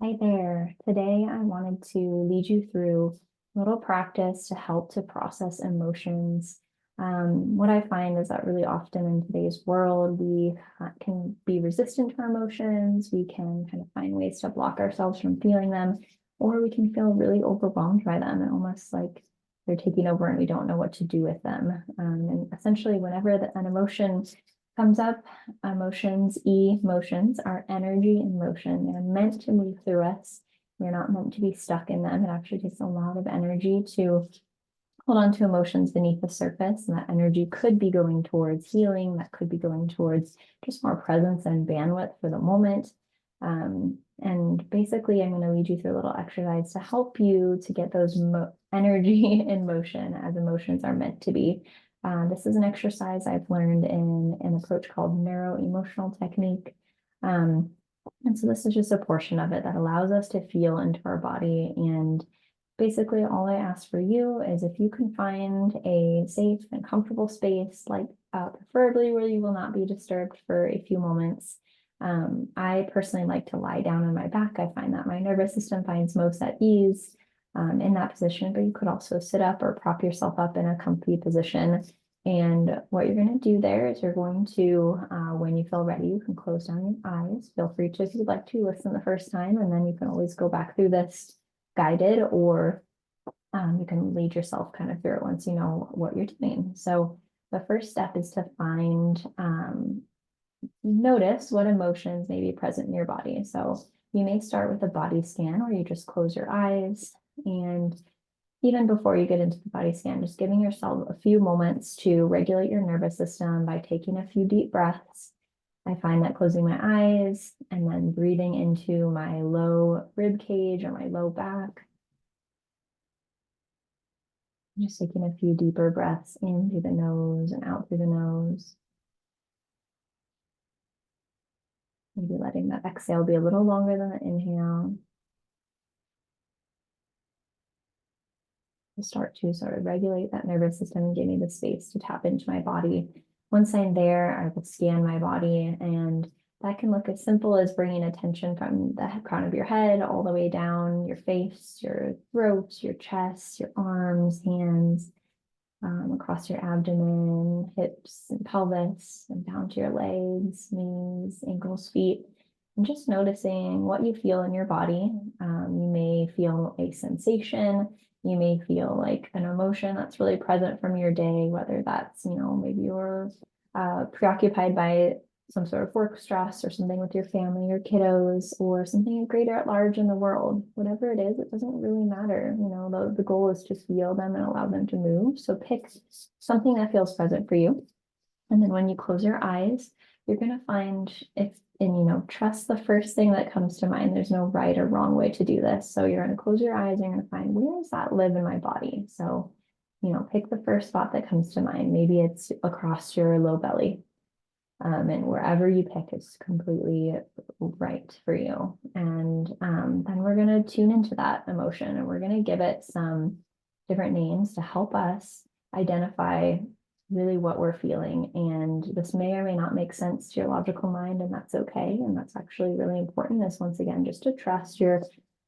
Hi there. Today I wanted to lead you through a little practice to help to process emotions. What I find is that really often in today's world, we can be resistant to our emotions. We can kind of find ways to block ourselves from feeling them, or we can feel really overwhelmed by them and almost like they're taking over and we don't know what to do with them. And essentially, whenever an emotion comes up, emotions are energy in motion. They're meant to move through us. We're not meant to be stuck in them. It actually takes a lot of energy to hold on to emotions beneath the surface. And that energy could be going towards healing, that could be going towards just more presence and bandwidth for the moment. And basically, I'm going to lead you through a little exercise to help you to get those energy in motion as emotions are meant to be. This is an exercise I've learned in an approach called neuro-emotional technique. Um, and so this is just a portion of it that allows us to feel into our body. And basically, all I ask for you is if you can find a safe and comfortable space, like preferably where you will not be disturbed for a few moments. I personally like to lie down on my back. I find that my nervous system finds most at ease in that position, but you could also sit up or prop yourself up in a comfy position. And what you're going to do there is you're going to, when you feel ready, you can close down your eyes. Feel free to, if you'd like to, listen the first time, and then you can always go back through this guided, or you can lead yourself kind of through it once you know what you're doing. So the first step is to notice what emotions may be present in your body. So you may start with a body scan where you just close your eyes, and even before you get into the body scan, just giving yourself a few moments to regulate your nervous system by taking a few deep breaths. I find that closing my eyes and then breathing into my low rib cage or my low back, just taking a few deeper breaths in through the nose and out through the nose. Maybe letting that exhale be a little longer than the inhale. To start to sort of regulate that nervous system and give me the space to tap into my body. Once I'm there, I will scan my body, and that can look as simple as bringing attention from the crown of your head all the way down your face, your throat, your chest, your arms, hands, across your abdomen, hips and pelvis, and down to your legs, knees, ankles, feet, and just noticing what you feel in your body. You may feel a sensation. You may feel like an emotion that's really present from your day, whether that's, maybe you're preoccupied by some sort of work stress or something with your family or kiddos or something greater at large in the world. Whatever it is, it doesn't really matter. The goal is to feel them and allow them to move. So pick something that feels present for you. And then when you close your eyes, you're going to find trust the first thing that comes to mind. There's no right or wrong way to do this. So you're going to close your eyes and you're going to find, where does that live in my body? So, pick the first spot that comes to mind. Maybe it's across your low belly. And wherever you pick is completely right for you. And then we're going to tune into that emotion, and we're going to give it some different names to help us identify really what we're feeling. And this may or may not make sense to your logical mind, and that's okay. And that's actually really important, is once again, just to trust your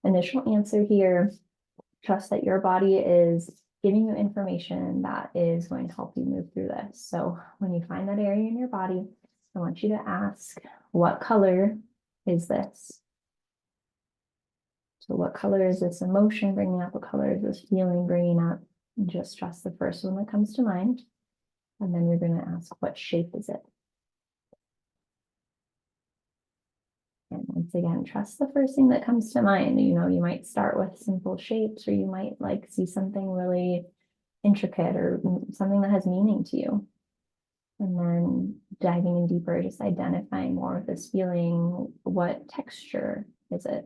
initial answer here. Trust that your body is giving you information that is going to help you move through this. So when you find that area in your body, I want you to ask, what color is this? So what color is this emotion bringing up? What color is this feeling bringing up? And just trust the first one that comes to mind. And then you're going to ask, what shape is it? And once again, trust the first thing that comes to mind. You might start with simple shapes, or you might see something really intricate or something that has meaning to you. And then diving in deeper, just identifying more with this feeling. What texture is it?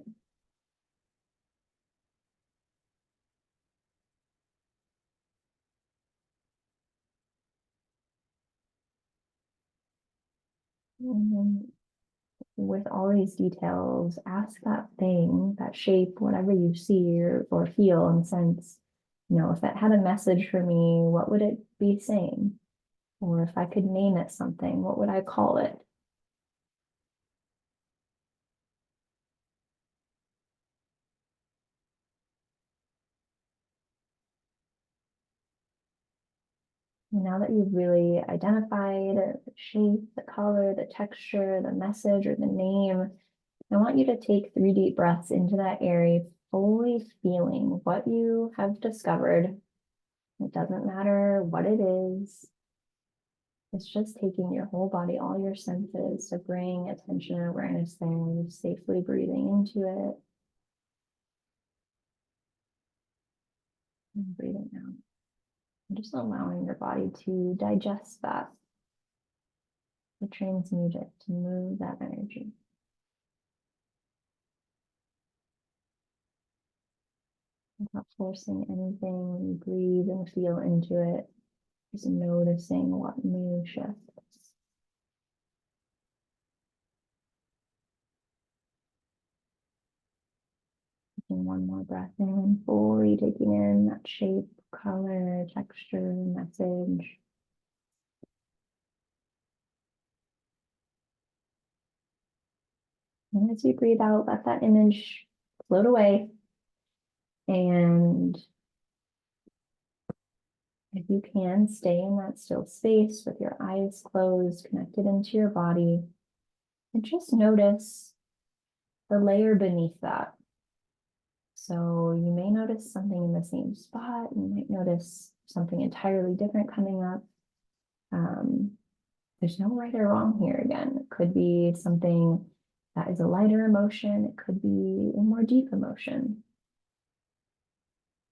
And then with all these details, ask that thing, that shape, whatever you see or feel and sense, if it had a message for me, what would it be saying? Or if I could name it something, what would I call it? And now that you've really identified the shape, the color, the texture, the message, or the name, I want you to take 3 deep breaths into that area, fully feeling what you have discovered. It doesn't matter what it is. It's just taking your whole body, all your senses, to bring attention and awareness there, safely breathing into it and breathing out. And just allowing your body to digest that, to transmute it, to move that energy. Not forcing anything when you breathe and feel into it. Just noticing what may shift. Taking one more breath in, fully taking in that shape, color, texture, message. And as you breathe out, let that image float away. And if you can, stay in that still space with your eyes closed, connected into your body, and just notice the layer beneath that. So you may notice something in the same spot. You might notice something entirely different coming up. There's no right or wrong here again. It could be something that is a lighter emotion. It could be a more deep emotion.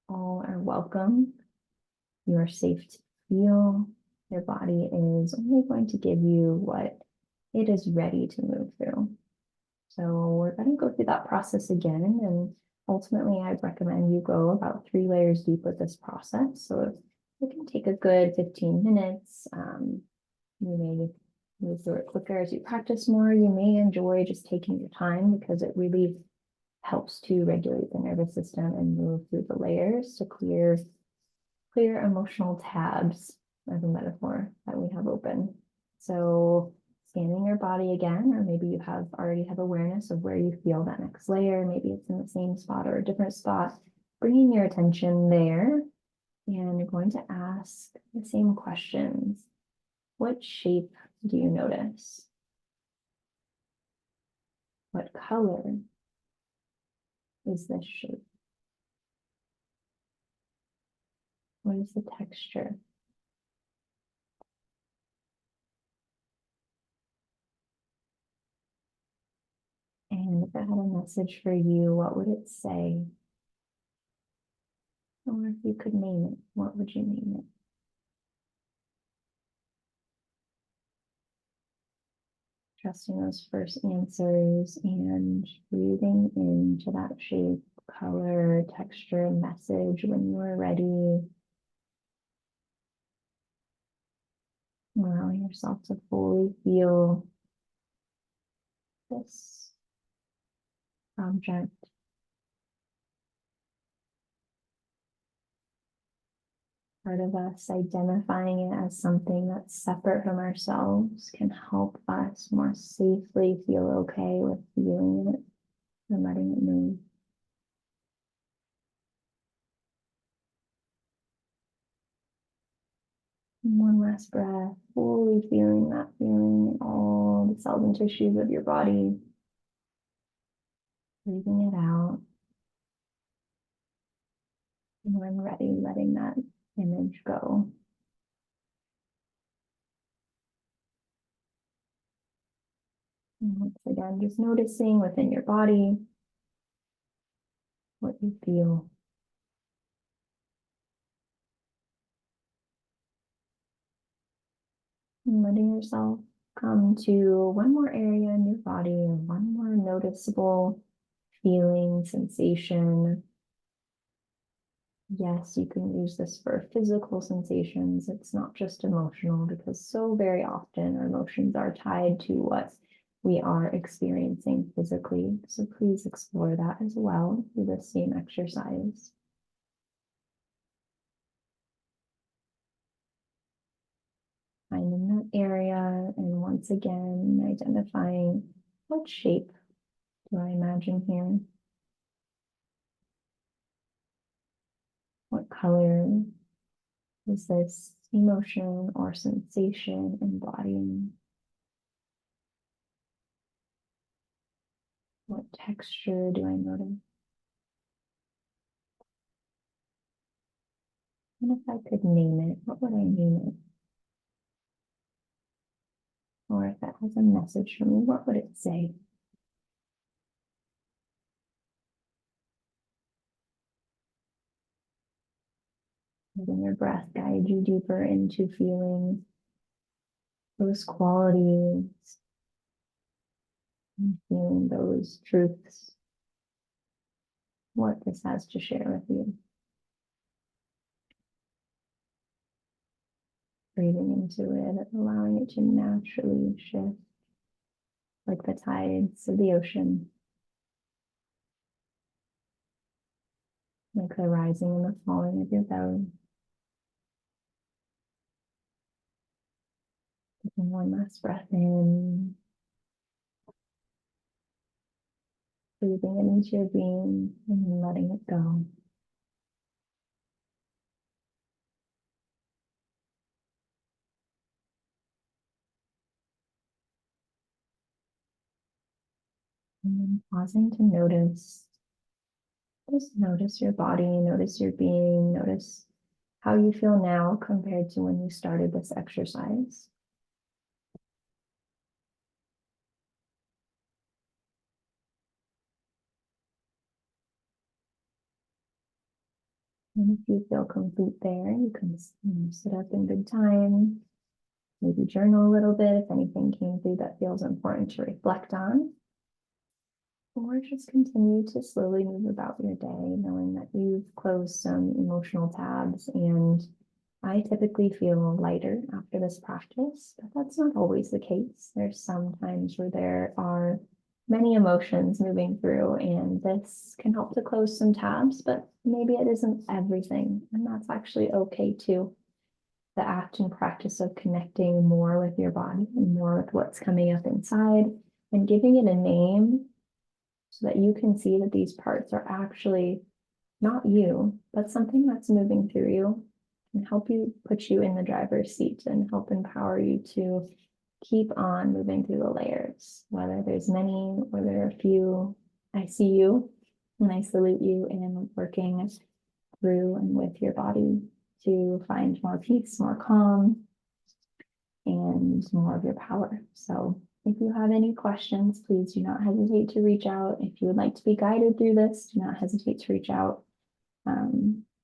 All are welcome. You are safe to feel. Your body is only going to give you what it is ready to move through. So we're going to go through that process again. And ultimately, I'd recommend you go about 3 layers deep with this process. So it can take a good 15 minutes. You may move through it quicker as you practice more. You may enjoy just taking your time because it really helps to regulate the nervous system and move through the layers to clear emotional tabs, as a metaphor that we have open. So scanning your body again, or maybe you already have awareness of where you feel that next layer. Maybe it's in the same spot or a different spot. Bringing your attention there, and you're going to ask the same questions. What shape do you notice? What color is this shape? What is the texture? And if it had a message for you, what would it say? Or if you could name it, what would you name it? Trusting those first answers and breathing into that shape, color, texture, message when you are ready. Allowing yourself to fully feel this object. Part of us identifying it as something that's separate from ourselves can help us more safely feel okay with feeling it and letting it move. And one last breath, fully feeling that feeling in all the cells and tissues of your body. Breathing it out. And when ready, letting that image go. And once again, just noticing within your body what you feel. And letting yourself come to one more area in your body, one more noticeable feeling, sensation. Yes, you can use this for physical sensations. It's not just emotional, because so very often our emotions are tied to what we are experiencing physically. So please explore that as well through the same exercise. Finding that area, and once again, identifying what shape do I imagine here? What color is this emotion or sensation embodying? What texture do I notice? And if I could name it, what would I name it? Or if it has a message for me, what would it say? Letting your breath guide you deeper into feeling those qualities and feeling those truths, what this has to share with you. Breathing into it, allowing it to naturally shift like the tides of the ocean, like the rising and the falling of your belly. Taking one last breath in, breathing it into your being and then letting it go. And then pausing to notice, just notice your body, notice your being, notice how you feel now compared to when you started this exercise. And if you feel complete there, you can sit up in good time, maybe journal a little bit if anything came through that feels important to reflect on. Or just continue to slowly move about your day, knowing that you've closed some emotional tabs. And I typically feel lighter after this practice, but that's not always the case. There's some times where there are many emotions moving through, and this can help to close some tabs, but maybe it isn't everything, and that's actually okay too. The act and practice of connecting more with your body and more with what's coming up inside and giving it a name so that you can see that these parts are actually not you, but something that's moving through you and help you put you in the driver's seat and help empower you to keep on moving through the layers, whether there's many or there are a few. I see you and I salute you in working through and with your body to find more peace, more calm, and more of your power. So if you have any questions, please do not hesitate to reach out. If you would like to be guided through this, do not hesitate to reach out.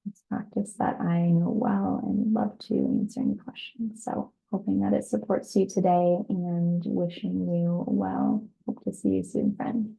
It's a practice that I know well and love to answer any questions. So hoping that it supports you today and wishing you well. Hope to see you soon, friend.